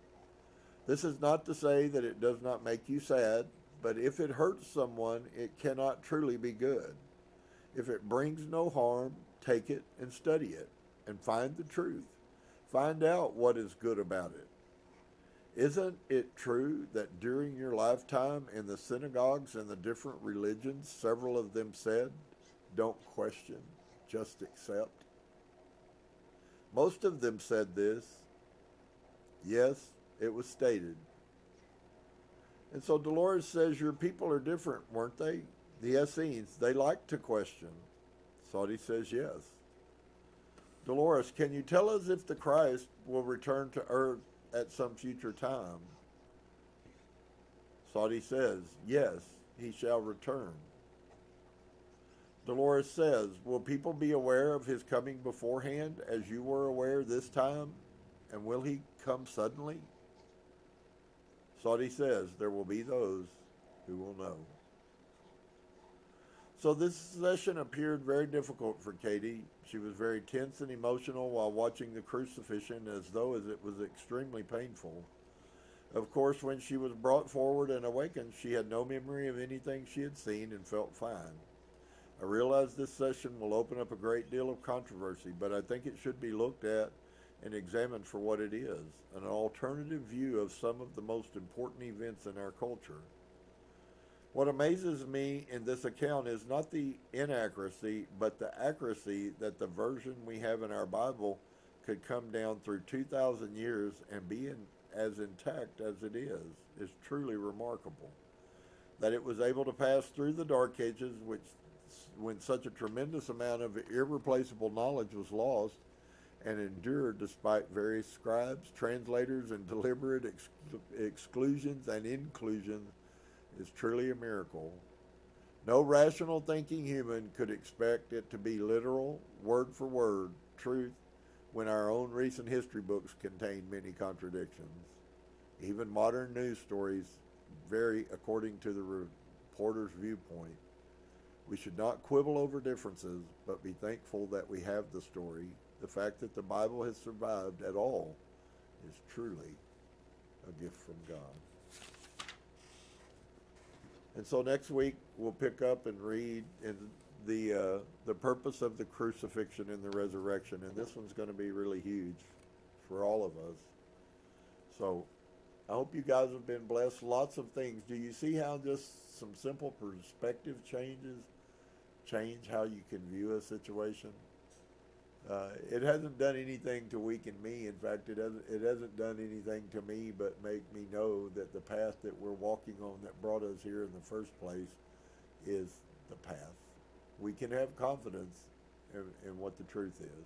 This is not to say that it does not make you sad, but if it hurts someone, it cannot truly be good. If it brings no harm, take it and study it and find the truth. Find out what is good about it. Isn't it true that during your lifetime in the synagogues and the different religions, several of them said, don't question, just accept? Most of them said this. Yes, it was stated. And so Dolores says, your people are different, weren't they? The Essenes, they like to question. Saudi says yes. Dolores, can you tell us if the Christ will return to earth at some future time? Saudi says, yes, he shall return. Dolores says, will people be aware of his coming beforehand as you were aware this time? And will he come suddenly? Saudi says, there will be those who will know. So this session appeared very difficult for Katie. She was very tense and emotional while watching the crucifixion, as though it was extremely painful. Of course, when she was brought forward and awakened, she had no memory of anything she had seen and felt fine. I realize this session will open up a great deal of controversy, but I think it should be looked at and examined for what it is, an alternative view of some of the most important events in our culture. What amazes me in this account is not the inaccuracy, but the accuracy that the version we have in our Bible could come down through 2,000 years and be as intact as it is truly remarkable. That it was able to pass through the Dark Ages, when such a tremendous amount of irreplaceable knowledge was lost, and endured despite various scribes, translators, and deliberate exclusions and inclusions, is truly a miracle. No rational thinking human could expect it to be literal, word for word, truth, when our own recent history books contain many contradictions. Even modern news stories vary according to the reporter's viewpoint. We should not quibble over differences, but be thankful that we have the story. The fact that the Bible has survived at all is truly a gift from God. And so next week we'll pick up and read in the purpose of the crucifixion and the resurrection, and this one's going to be really huge for all of us. So I hope you guys have been blessed. Lots of things. Do you see how just some simple perspective changes change how you can view a situation? It hasn't done anything to weaken me. In fact, it hasn't done anything to me but make me know that the path that we're walking on that brought us here in the first place is the path. We can have confidence in what the truth is.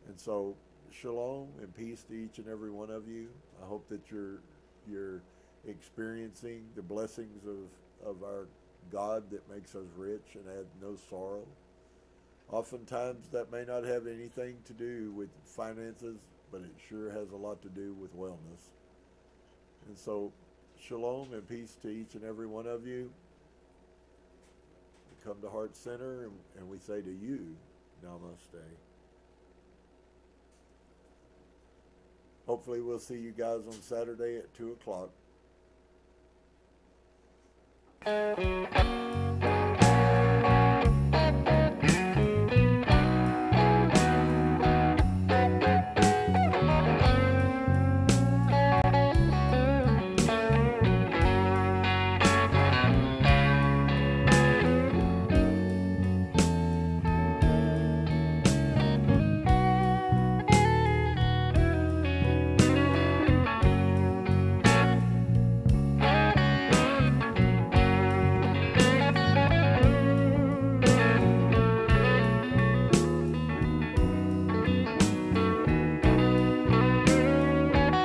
And so, shalom and peace to each and every one of you. I hope that you're experiencing the blessings of our God that makes us rich and add no sorrow. Oftentimes that may not have anything to do with finances, but it sure has a lot to do with wellness. And so, shalom and peace to each and every one of you. We come to Heart Center and we say to you, Namaste. Hopefully we'll see you guys on Saturday at 2 o'clock.